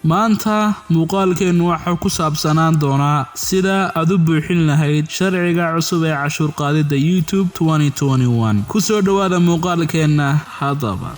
maanta muuqaalkeenu waxa ku saabsanaan doonaa sida aad u buuxin lahayd sharciga cusub ee cashuur qaadida YouTube 2021 ku soo dhawaada muuqaalkeena hadaba.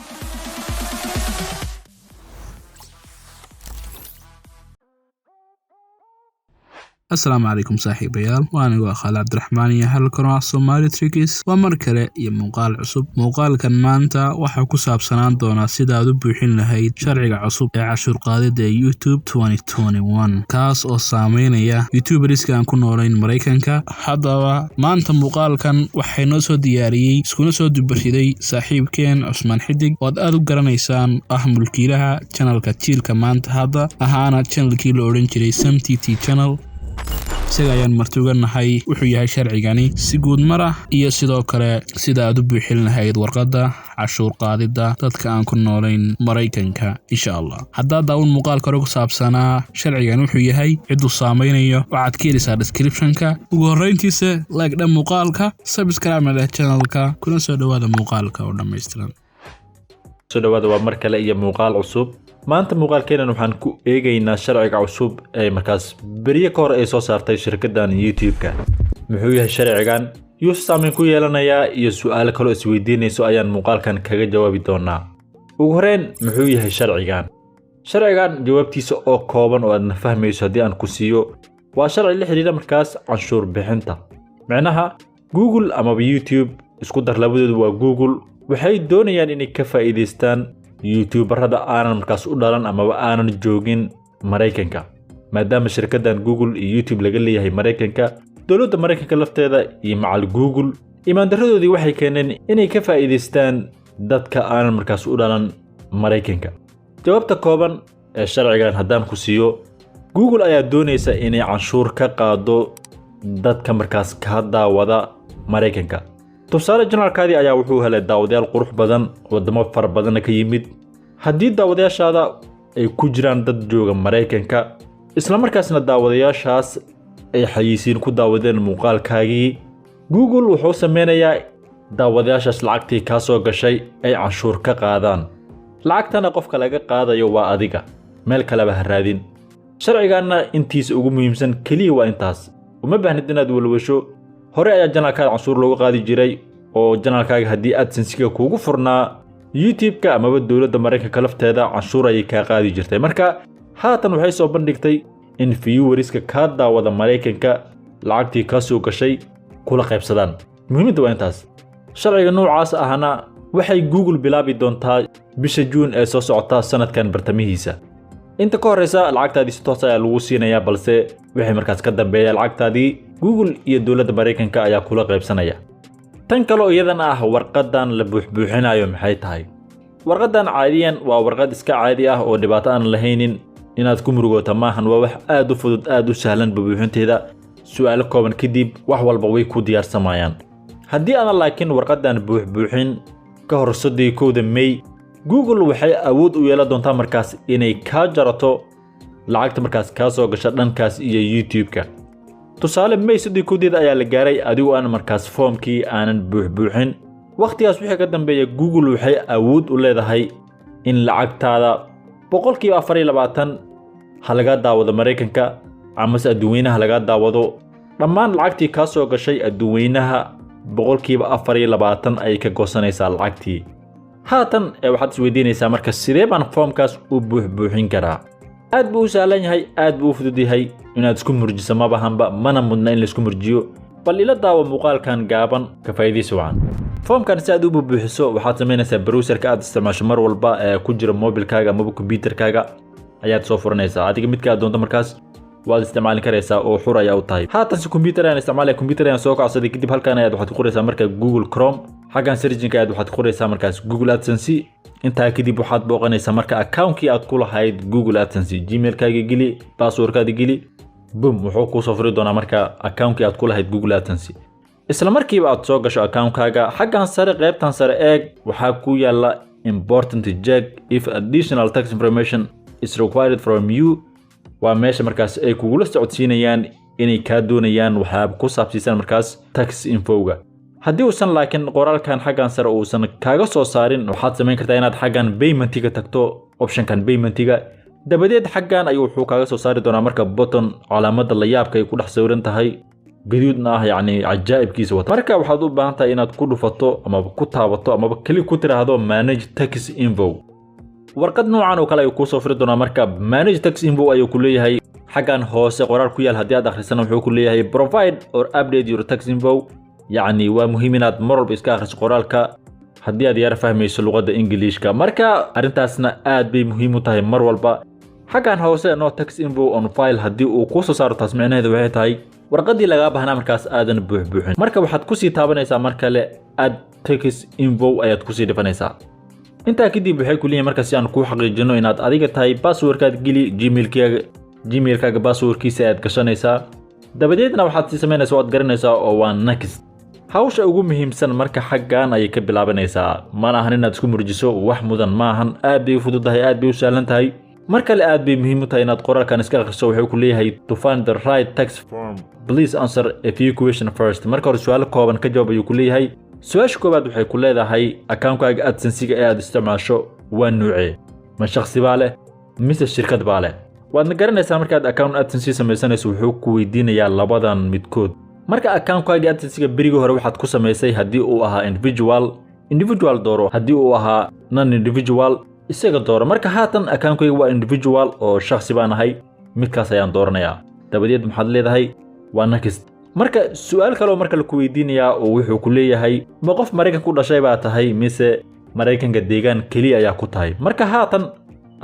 السلام عليكم صاحبيال وانا وخال عبد الرحمن يا halkan Somali Tricks waa mar kale iyo muuqaal cusub. muuqaalkan maanta waxa ku saabsanaan doona sida aad u buuxin lahayd sharciga cusub ee cashuur qaadida YouTube 2021 kaas oo saameynaya YouTuberiska aan ku noolayn Mareykanka. Hadaba maanta muuqaalkan waxay noo soo diyaariyay iskuna soo dubarshiday saaxiibkeen Cusman Xidig oo aad u garanaysaan mulkiilaha channelka Jiilka Maanta Hadda ahaana channelkii la oran jiray SamTT channel. isaga ayaan martuganahay wuxuu yahay sharcigani si guud mar ah iyo sidoo kale sida aad u buuxin lahayd warqadda cashuur qaadida dadka aan ku noolayn Mareykanka insha Allah. hadda daawun muuqaalka hore ku saabsanaa sharcigan wuxuu yahay cid uu saameynayo waxaad ka helisaa description-ka. ugu horreyntiisa like dhan muuqaalka, subscribe na channelka, kuna soo dhawaada muuqaalka oo dhameystiran. soo dhawaada waa mar kale iyo muuqaal cusub. maanta muuqaalkeenan waxaan ku eegaynaa sharciga cusub ee markaas bariye ka hor ay soo saartay shirkaddan YouTube-ka. muxuu yahay sharcigan? yuu saameyn ku yeelanayaa iyo su'aalo kale isweydiinayso ayaan muuqaalkan kaga jawaabi doonaa. ugu horreyn, muxuu yahay sharcigan? sharcigan jawaabtiisa oo kooban oo aadna fahmayso haddii aan ku siiyo waa sharci la xiriira markaas canshuur bixinta. macnaha Google ama YouTube isku dar labadoodu waa Google waxay doonayaan inay ka faa'iideystaan YouTuberada aanan markaas u dhalan ama aanan joogin Mareykanka. maadaama shirkaddan Google iyo YouTube laga leeyahay Mareykanka, dawladda Mareykanka lafteeda iyo macal Google imaandaradoodii waxay keeneen inay ka faa'iideystaan dadka aanan markaas u dhalan Mareykanka. jawaabta kooban ee sharcigan haddaan ku siiyo, Google ayaa doonaysa inay canshuur ka qaado dadka markaas ka daawada Mareykanka. tusaale janaalkaadii ayaa wuxuu helay daawadayaal qurux badan wadamo far badan ka yimid. haddii daawadayaashaada ay ku jiraan dad jooga Mareykanka isla markaasna daawadayaashaas ay xayisiin ku daawadeen muuqaalkaagii, Google wuxuu sameynayaa daawadayaashaas lacagtii ka soo gashay ay canshuur ka qaadaan. lacagtana qofka laga qaadayo waa adiga, meel kaleba ha raadin. sharcigaana intiisa ugu muhiimsan kaliya waa intaas. uma baahnid inaad walwasho. hore ayaa janaalkaaga canshuur looga qaadi jiray oo janaalkaaga haddii AdSense-ka kuugu furnaa YouTube-ka amaba dawladda Mareykanka lafteeda canshuur ayay ka qaadi jirtay. marka haatan waxay soo bandhigtay in vieweriska ka daawada Mareykanka lacagtii ka soo gashay kula qaybsadaan. muhiimadda waa intaas. sharciga noocaas ahna waxay Google bilaabi doontaa bisha June ee soo socota sanadkan bartamihiisa. inta ka horeysa lacagtaadii si toos ah lagu siinayaa, balse wixii markaas ka dambeeya lacagtaadii Google iyo dawladda Mareykanka ayaa kula qaybsanaya. tan kale oo iyadana ah warqadan la buuxinayo maxay tahay? warqadan caadiyan waa warqad iska caadi ah oo dhibaato aan lahaynin inaad ku murugooto maahan. waa wax aad u fudud, aad u sahlan buuxinteeda. su'aalo kooban kadib wax walba way ku diyaarsamayaan. haddii aan laakiin warqadan buuxin ka hor 31 May, Google waxay awood u yeelan doontaa markaas inay ka jarato lacagta markaas ka soo gasha dhankaas iyo YouTube-ka. tusaale May 31 ayaa la gaaray adigu aan markaas foomkii aanan buuxin. waqtigaas wixii ka dambeeya Google waxay awood u leedahay in lacagtaada 24% ha laga daawado Mareykanka ama adduunweynaha laga daawado. dhammaan lacagtii ka soo gashay adduunweynaha 24% ay ka goosanaysaa lacagtii. haatan waxaad isweydiinaysaa marka sidee baan foomkaas u buuxin karaa? aad buu u sahlan yahay, aad buu u fudud yahay. inaad isku murjiso ma bahanba, mana mudna in la isku murjiyo. bal ila daawo muuqaalkan gaaban ka faa'iidayso wacan. foomkan si aad u buuxiso waxaad sameynaysaa browserka aad isticmaasho mar walba ee ku jira mobilkaaga ama computerkaaga ayaad soo furanaysaa. adiga midka aad doonto markaas waad isticmaali karaysaa oo xur ayaa u tahay. haatan si computer ayaan isticmaalay, computer ayaan soo kacsaday kadib halkan ayaad waxaad ku qoraysaa marka Google Chrome. xaggan searching-ka ayaad waxaad ku qoraysaa markaas Google AdSense. intaa kadib waxaad booqanaysaa marka account-kii aad ku lahayd Google AdSense. Gmail-kaaga geli, password-kaaga geli, boom wuxuu ku soo furi doonaa marka account-kii aad ku lahayd Google AdSense. isla markiiba aad soo gasho account-kaaga, xaggan sare qaybtan sare eeg waxaa ku yaala important check if additional tax information is required from you. waa meesha markaas ay kugula socodsiinayaan inay ka doonayaan waxyaabo ku saabsan markaas tax info-ga. haddii uusan laakiin qoraalkan xaggan sare uusan kaaga soo saarin, waxaad samayn kartaa inaad xaggan payment-ga tagto, option-kan payment-ga dabadeed xaggan ayuu wuxuu kaaga soo saari doonaa marka button calaamada la yaabka ay ku dhex sawiran tahay gaduudna ah yacni cajaa'ibkiisa wata marka waxaad u baahan tahay inaad ku dhufato amaba ku taabato amaba keli ku tiraahdo manage tax info warqad noocan oo kale ayuu kuu soo firi doonaa marka manage tax info ayuu ku leeyahay xaggan hoose qoraal ku yaal haddii aad akhrisana wuxuu ku leeyahay provide or update your tax info yacni waa muhiim inaad mar walba iska akhriso qoraalka haddii aad yara fahmayso luqadda ingiliishka marka arrintaasna aad bay muhiim u tahay mar walba xaggan hoose no tax info on file haddii uu kuu soo saaro taas micnaheedu waxay tahay warqadii lagaa baahnaa markaas aadan buuxbuuxin marka waxaad kusii taabanaysaa mar kale add tax info ayaad kusii dhifanaysaa intaa kadib waxay ku leeyihiin marka si aan kuu xaqiijino inaad adiga tahay passwordkaad geli gmailkaaga passwordkiisa ayaad gashanaysaa dabadeedna waxaad sii samaynaysaa waad garanaysaa oo waa next hawsha ugu muhiimsan marka xaggan ayay ka bilaabanaysaa mana ahan inaad isku murjiso wax mudan ma ahan aad bay u fududahay aad bay u sahlan tahay mar kale aad bay muhiim u tahay inaad qoraalkan iska akhriso wuxuu ku leeyahay to find the right tax form please answer a few questions first marka hore su'aalo kooban ka jawaab ayuu ku leeyahay su'aasha koobaad waxay ku leedahay account-kaaga AdSense-ga ee aad isticmaasho waa nuucee ma shakhsi baa leh mise shirkad baa leh waadna garanaysaa markaad account AdSense samaysanayso wuxuu ku weydiinayaa labadan midkood marka account-kaaga AdSense-ga berigii hore waxaad ku samaysay haddii uu ahaa individual dooro haddii uu ahaa non individual isaga dooro marka haatan account-kayga waa individual oo shakhsi baan ahay midkaas ayaan dooranayaa dabadeed maxaad leedahay waa next marka su'aal kale oo marka la ku weydiinayaa oo wuxuu ku leeyahay ma qof Mareykan ku dhashay baa tahay mise Mareykanka deegaan kaliya ayaa ku tahay marka haatan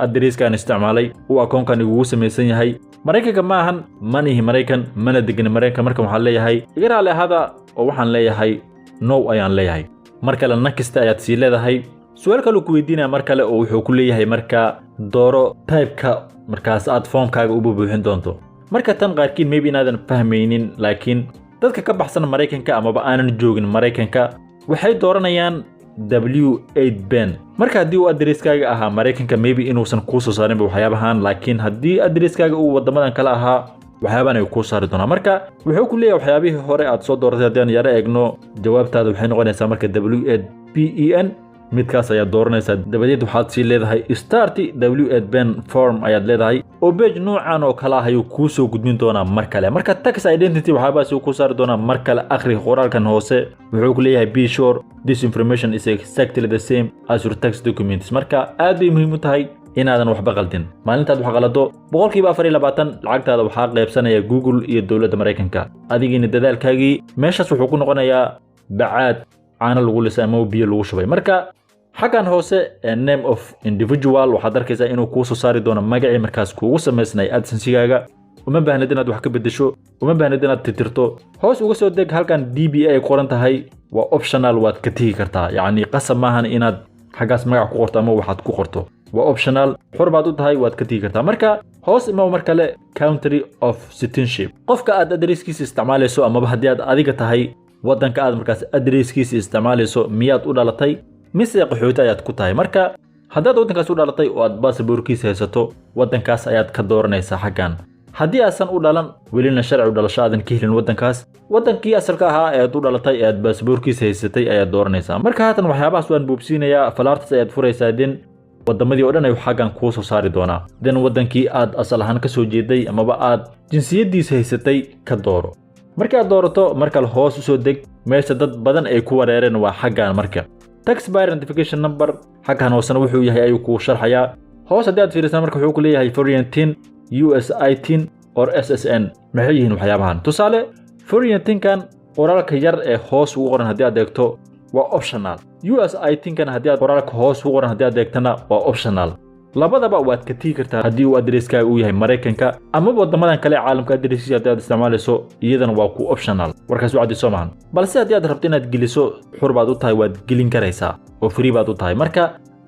adreeskan isticmaalay uu account-kan ugu samaysan yahay Mareykanka ma ahan manihi Mareykan mana degan Mareykan marka waxaan leeyahay iga raali ahada oo waxaan leeyahay no ayaan leeyahay marka la next ayaad sii leedahay su'aal kale ku weydiinaya mar kale oo wuxuu ku leeyahay marka dooro type-ka markaas aad formkaaga u buuxin doonto marka tan qaarkiin maybe inaadan fahmaynin laakiin dadka ka baxsan Mareykanka amaba aanan joogin Mareykanka waxay dooranayaan W8 Ben marka haddii uu adreeskaaga ahaa Mareykanka maybe inuusan kuu soo saarin waxyaabahan laakiin haddii adreeskaaga uu wadamadan kale ahaa waxyaabahan ay kuu saari doonaa marka wuxuu ku leeyahay waxyaabihii hore aad soo dooratay haddii aan yara eegno jawaabtaada waxay noqonaysaa marka W8 Ben midkaas ayaad dooranaysaa dabadeed waxaad sii leedahay start W8 Ben form ayaad leedahay oo page noocan oo kale ah ayuu kuu soo gudbin doonaa mar kale marka tax identity waxyaabahaas uu kuu saari doonaa mar kale akhri qoraalkan hoose wuxuu ku leeyahay be sure this information is exactly the same as your tax documents marka aad bay muhiim u tahay inaadan waxba qaldin maalintaad wax qalado 24% lacagtaada waxaa qaybsanaya Google iyo dawladda Mareykanka adigiina dadaalkaagii meeshaas wuxuu ku noqonayaa bacaad caana lagu lisay ama biyo lagu shubay marka xaggan hoose name of individual waxaad arkaysaa inuu kuu soo saari doono magacii markaas kuugu samaysnay AdSense-gaaga uma baahnid inaad wax ka bedesho uma baahnid inaad tirtirto hoos uga soo deg halkan DBA ay qoran tahay waa optional waad ka tagi kartaa yacni qasab maahan inaad xaggaas magac ku qorto ama waxaad ku qorto waa optional xor baad u tahay waad ka tagi kartaa marka hoos ima mar kale country of citizenship qofka aad adreeskiisa isticmaalayso amaba haddii aad adiga tahay waddanka aad markaas adreeskiisa isticmaalayso miyaad u dhalatay mise qaxooti ayaad ku tahay marka haddaad waddankaas u dhalatay oo aad baasaboorkiisa haysato waddankaas ayaad ka dooranaysaa xaggan haddii aasan u dhalan welina sharci u dhalasho aadan ka helin waddankaas waddankii asalka ahaa ee aad u dhalatay ee aad baasaboorkiisa haysatay ayaad dooranaysaa marka haatan waxyaabahaas waan buubsiinayaa falaartas ayaad furaysaa den waddamadii oo dhan ayuu xaggan kuu soo saari doonaa den waddankii aad asal ahaan ka soo jeeday amaba aad jinsiyaddiisa haysatay ka dooro markaad doorato markale hoos u soo deg meesha dad badan ay ku wareereen waa xaggan marka tax buyer identification number xaggan hoosena wuxuu yahay ayuu kuu sharxayaa hoos haddii aad fiirisaa marka wuxuu ku leeyahay foreign tin USI tin or SSN maxay yihiin waxyaabahan tusaale foreign tinkan qoraalka yar ee hoos ugu qoran haddii aad eegto waa optional USI tinkan haddii aad qoraalka hoos ugu qoran haddii aad eegtana waa optional labadaba waad ka tagi kartaa haddii uu adreeskaaga uu yahay Mareykanka ama wadamadan kale caalamka adreeskiisa haddii aad isticmaalayso iyadana waa ku optional warkaas u caddiso maahan balse haddii aad rabto inaad geliso xur baad u tahay waad gelin karaysaa oo free baad u tahay marka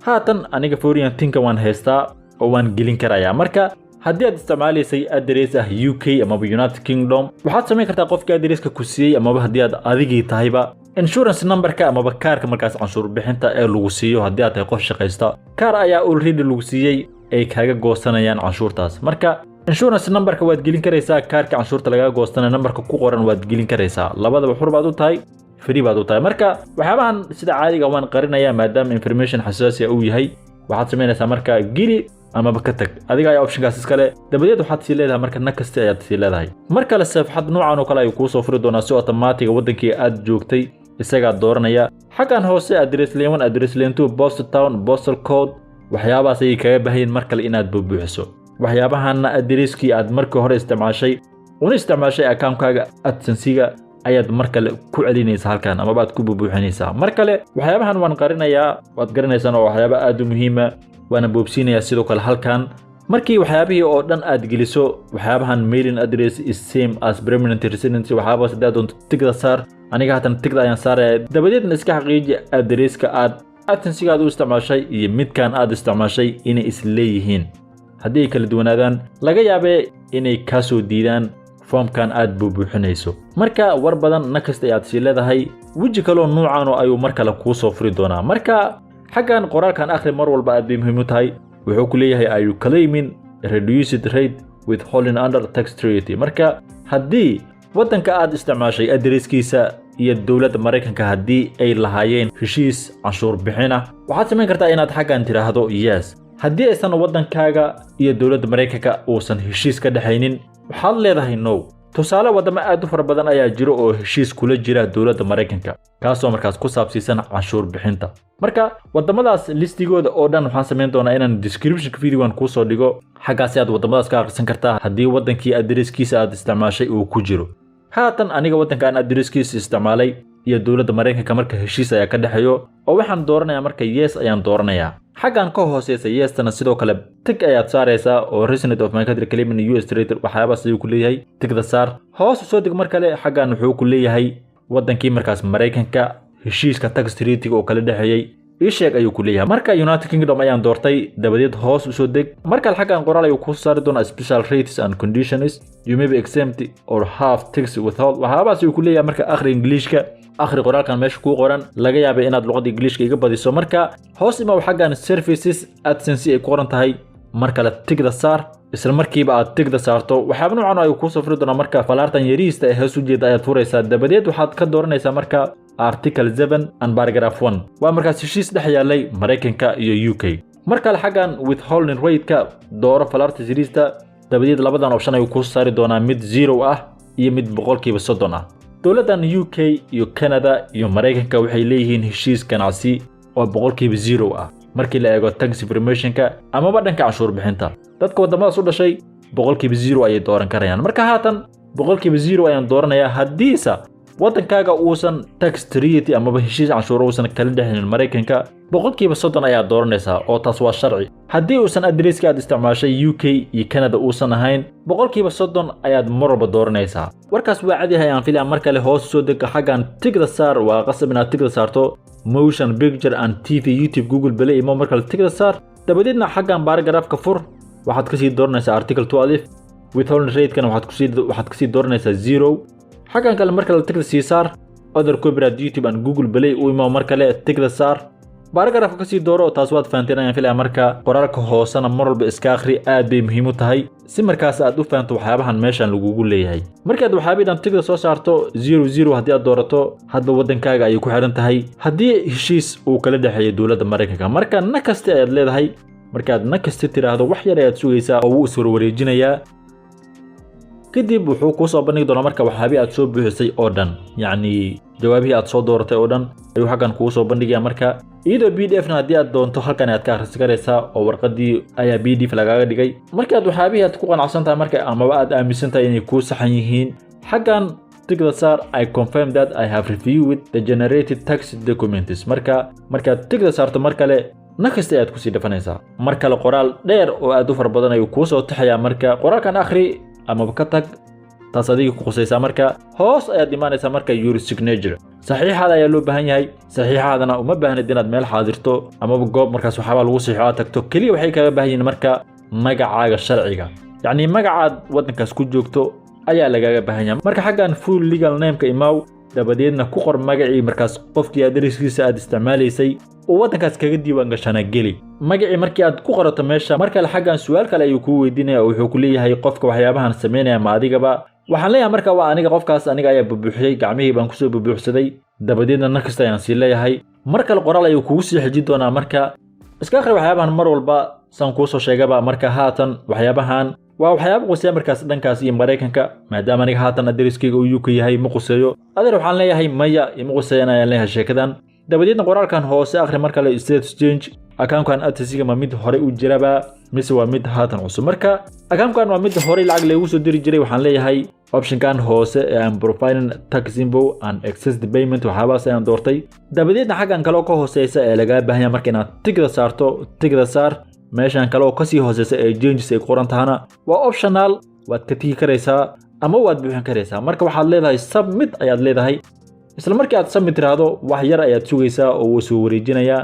haatan aniga foreign tinka waan haystaa oo waan gelin karayaa marka haddii aad isticmaalaysay adrees ah UK ama United Kingdom waxaad samayn kartaa qofka adreeska ku siiyay ama haddii aad adigii tahayba insurance numberka ama kaarka markaas canshuur bixinta ee lagu siiyo haddii aad tahay qof shaqaysta kaar ayaa already lagu siiyay ay kaaga goosanayaan canshuurtaas marka insurance numberka waad gelin karaysaa kaarka canshuurta laga goostana numberka ku qoran waad gelin karaysaa labadaba xur baad u tahay free baad u tahay marka waxyaabahan sida caadiga waan qarinayaa maadaama information xasaasi uu yahay waxaad samaynaysaa marka geli amaba ka tag adiga ayaa optionkaas iska leh dabadeed waxaad sii leedahay marka next ayaad sii leedahay marka la safxad noocan oo kale ay kuu soo furi doonaa si automatic wadankii aad joogtay isaga dooranaya xagan hoose address lane 1 address lane 2 postal town postal code waxyaabahaas ay kaga baahan mar kale inaad buuxiso waxyaabahan addresskii aad markii hore isticmaashay account-kaaga AdSense-ga ayaad mar kale ku celinaysaa halkan ama baad ku buuxinaysaa mar kale waxyaabahan waan qarinayaa waad garanaysaa oo waxyaabo aad u muhiim ah waana buubsiinayaa sidoo kale halkan markii waxyaabihii oo dhan aad geliso waxyaabahan mailing address is same as permanent residency waxyaabahaas haddaad doonto tigda saar aniga haatan tigda ayaan saaraya dabadeedna iska xaqiiji addresska aad AdSense-ga aad u isticmaashay iyo midkan aad isticmaashay inay isleeyihiin haddii ay kala duwanaadaan laga yaabee inay ka soo diidaan foomkan aad buuxinayso marka war badan nakasta ayaad sii leedahay wiji kale oo noocan oo ayuu mar kale kuu soo furi doonaa marka xagan qoraalkan akhri mar walba aad bay muhiim u tahay wuxuu ku leeyahay are you claiming reduced rate with holding under tax treaty marka haddii wadanka aad isticmaashay addresskiisa iyo dawladda Mareykanka haddii ay lahaayeen heshiis canshuur bixin ah waxaad samayn kartaa inaad xagan tiraahdo yes haddii aysan wadankaaga iyo dawladda Mareykanka uusan heshiis ka dhaxaynin waxaad leedahay no tusaale wadamo aad u fara badan ayaa jiro oo heshiis kula jira dawladda Mareykanka kaasoo markaas ku saabsiisan canshuur bixinta marka wadamadaas listigooda oo dhan waxaan sameyn doonaa inaan description video-gan ku soo dhigo xagaas aad wadamadaas ka akhrisan kartaa haddii wadankii addresskiisa aad isticmaashay uu ku jiro haatan aniga wadankan addresskiisa isticmaalay iyo dawladda Mareykanka marka heshiis ayaa ka dhaxayo oo waxaan dooranayaa marka yes ayaan dooranayaa xagan ka hooseysa yes-tana sidoo kale tig ayaad saaraysaa oo resident of my country claiming US territory waxyaabahaas ayuu ku leeyahay tigda saar hoos soo dig mar kale xagan wuxuu ku leeyahay wadankii markaas Mareykanka heshiiska tax treaty oo kala dhaxeeyay isheeg ayuu ku leeyahay marka United Kingdom ayaan doortay dabadeed hoos u soo deg marka xagan qoraal ayuu ku saari doonaa special rates and conditions you may be exempt or have tax withheld waxyaabahaas ayuu ku leeyahay marka akhri Englishka akhri qoraalkan meesha ku qoran laga yaabay inaad luqadda Englishka iga badiso marka hoos ima xagan services AdSense ay qoran tahay marka la tigda saar isla markiiba aad tigda saarto waxaaba noocan ay ku soo furi doonaa marka falaartan yariista ee hoos u jeeda ayaad furaysaa dabadeed waxaad ka dooranaysaa marka article 7 and paragraph 1 waa markaas heshiis dhex yaalay Mareykanka iyo UK marka xagan withholding rate-ka dooro falaarta yariista dabadeed labadan option ay ku saari doonaa mid 0 ah iyo mid 30% ah dawladdan UK iyo Canada iyo Mareykanka waxay leeyihiin heshiis ganacsi oo 0% ah markii la eego tax information-ka ama dhanka canshuur bixinta dadka wadamadaas u dhashay 0% ayay dooran karayaan marka haatan 0% ayaan dooranayaa hadiisa wadankaaga uusan tax treaty ama heshiis canshuur uusan kala dhaxayn Mareykanka 30% ayaa dooranaysaa oo taas waa sharci haddii uusan addresska aad isticmaashay UK iyo Canada uusan ahayn 30% ayaad marba dooranaysaa warkaas waa cadi hayaan filan mar kale hoos soo deg xagan tigda saar waa qasab inaad tigda saarto motion picture and TV YouTube Google Play ima mar kale tigda saar dabadeedna xagan paragraph-ka fur waxaad ka sii dooranaysaa article 12 withholding rate-kana waxaad ka sii dooranaysaa 0 xagan kale mar kale tigda sii saar other copyright YouTube and Google Play u ima mar kale tigda saar paragraph ka sii dooro taas waad fahanteen ayaan filayaa marka qoraalka hoosana mar walba iska akhri aad bay muhiim u tahay si markaas aad u fahanto waxyaabahan meeshan lagugu leeyahay markaad waxyaabahan tigda soo saarto 00 haddii aad doorato hadba wadankaaga ay ku xiran tahay haddii heshiis uu kala dhaxeeyo dawladda Mareykanka marka nakasta ayaad leedahay markaad nakasta tiraahdo wax yar ayaad sugaysaa oo uu is warwareejinayaa kadib wuxuu ku soo bandhigi doonaa marka waxyaabaha aad soo buuxisay oo dhan yacni jawaabihii aad soo dooratay oo dhan ayuu xagan kugu soo bandhigayaa marka iyadoo PDF-na haddii aad doonto halkan aad ka akhrisan karaysaa oo warqadii ayaa PDF lagaaga dhigay markaad waxyaabihii aad ku qanacsan tahay marka amaba aad aaminsan tahay inay kuu saxan yihiin xagan tigda saar I confirm that I have reviewed the generated tax documents markaad tigda saarto mar kale nakasta ayaad kusii dhafanaysaa mar kale qoraal dheer oo aad u fara badan ayuu kuu soo taxayaa marka qoraalkan akhri ama ka tag taas adiga ku qosaysaa marka hoos ayaad imaanaysaa marka your signature saxiixaada ayaa loo baahan yahay saxiixaadana uma baahnid inaad meel xaadirto ama goob markaas waxba lagu saxiixo aad tagto kaliya waxay kaga baahan yihiin marka magacaaga sharciga yacni magacaad wadankaas ku joogto ayaa lagaaga baahan yahay marka xagan full legal name-ka imaaw dabadeedna ku qor magacii markaas qofkii addresskiisa aad isticmaalaysay oo wadankaas kaga diiwaan gashana geli magacii markii aad ku qorato meesha marka xagan su'aal kale ayuu ku weydiinayaa wuxuu ku leeyahay qofka waxyaabahan sameynaya ma adigaba waxaan leeyahay marka waa aniga qofkaas aniga ayaa bubuuxiyay gacmihii baan ku soo bubuuxsaday dabadeedna nakasta ayaan sii leeyahay mar kale qoraal ayuu kugu sii xijin doonaa marka iska akhri waxyaabahan mar walba san kuu soo sheegaba marka haatan waxyaabahan waa waxyaabo quseeya markaas dhankaas iyo Mareykanka maadaama aniga haatan adreskayga uu UK yahay ma quseeyo adeer waxaan leeyahay maya ima quseeyana ayaan leeyahay sheekadan dabadeedna qoraalkan hoose akhri marka la status change account-kan adsiga ma mid hore u jiraba mise waa mid haatan cusub marka account-kan waa mid hore lacag lagu soo diri jiray waxaan leeyahay option-kan hoose ee aan profiling tax info and excess payment waxaabaas ayaan doortay dabadeedna xaggan kale oo ka hooseysa ee laga baahan yahay marka inaad tigda saarto tigda saar meeshan kale oo kasii hooseysa ee changes ay qoran tahana waa optional waad ka tigi karaysaa ama waad buuxin karaysaa marka waxaad leedahay submit ayaad leedahay isla markii aad submit tiraahdo wax yar ayaad sugaysaa oo uu soo wareejinayaa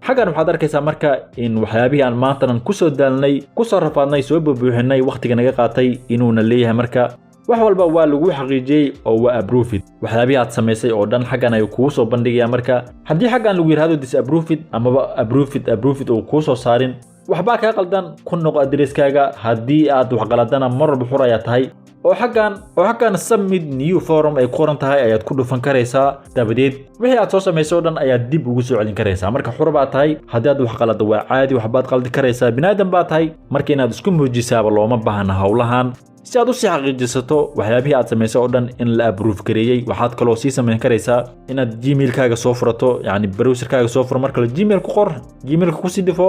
xaggan waxaad arkaysaa marka in waxyaabihii aan maantanan ku soo daalnay ku soo rafaadnay soo buuxinay waqtiga naga qaatay inuuna leeyahay marka wax walba waa lagu xaqiijiyay oo waa approved waxyaabihii aad samaysay oo dhan xaggan ay kugu soo bandhigaya marka haddii xaggan lagu yiraahdo disapproved amaba approved oo ku soo saarin waxba ka qaldan ku noqo adreskaaga haddii aad wax qaladana mar walba xur ayaa tahay oo xaggan submit new form ay qoran tahay ayaad ku dhufan karaysaa dabadeed wixii aad soo samaysay oo dhan ayaad dib ugu soo celin karaysaa marka xur baa tahay haddii aad wax qalad waa caadi waxbaad qaldi karaysaa binaadan baa tahay marka inaad isku muujisaaba looma baahna hawlahan si aad u sii xaqiijisato waxyaabihii aad samaysay oo dhan in la approve gareeyay waxaad kaloo sii samayn karaysaa inaad gmail-kaaga soo furato yacni browser-kaaga soo furo marka gmail ku qor gmail-ka ku sii dhifo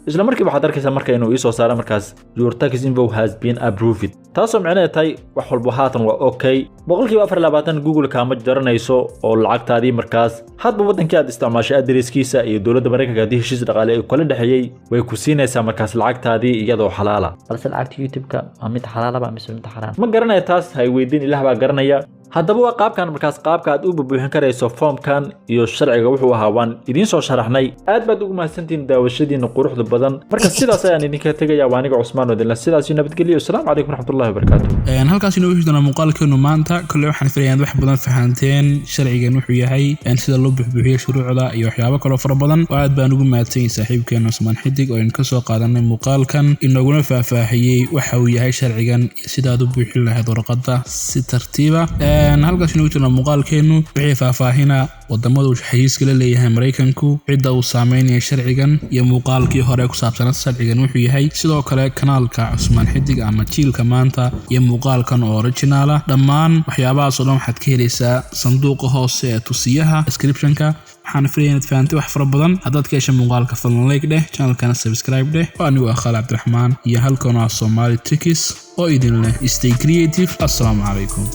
isla markii waxaad arkaysaa marka inuu soo saaro markaas your tax info has been approved taasoo macnaheedu tahay wax walba haatan waa okay 24% Google kaama jaranayso oo lacagtaadii markaas hadba wadankii aad isticmaashay adreskiisa iyo dawladda Mareykanka hadii heshiis dhaqaale ay kala dhaxeeyay way ku siinaysaa markaas lacagtaadii iyadoo xalaala balse lacagta YouTube-ka waa mid xalaal ah mise mid xaraan ma garanay taas hay weydiin ilaah baa garanaya haddaba waa qaabkan markaas qaabka aad u buuxin karayso formkan iyo sharciga wuxuu ahaa waan idin soo sharaxnay aad baad ugu mahadsantiin daawashadiina quruxda badan marka sidaas ayaan idinka tagayaa waa aniga Cusmaan Wadin sidaas nabadgelyo assalaamu calaykum waraxmatullaahi wabarakaatuh halkaas inoo wixii doona muuqaalkeenu maanta kulli waxaan filayaa wax badan fahanteen sharcigan wuxuu yahay sida loo buuxiyo shuruucda iyo waxyaabo kale oo fara badan aad baan ugu mahadsanyahay saaxiibkeena Cusmaan Xidig oo in ka soo qaadanay muuqaalkan inaguna faahfaahiyay waxa uu yahay sharcigan sida aad u buuxin lahayd warqadda si tartiib ah halkaas inuu jirno muuqaalkeenu wixii faahfaahina wadamada xayiiska la leeyahay Mareykanku cidda uu saameynaya sharcigan iyo muuqaalkii hore ku saabsan sharcigan wuxuu yahay sidoo kale kanaalka Cusmaan Xidig ama jiilka maanta iyo muuqaalkan oo original ah dhammaan waxyaabahaas oo dhan waxaad ka helaysaa sanduuqa hoose ee tusiyaha description-ka waxaan filayaa inaad fahanteen wax fara badan haddaad ka heshay muuqaalka fadlan like dheh channelkana subscribe dheh waa anigu Khalid Cabdiraxmaan iyo halkan waa Somali Tricks oo idin leh stay creative assalaamu calaykum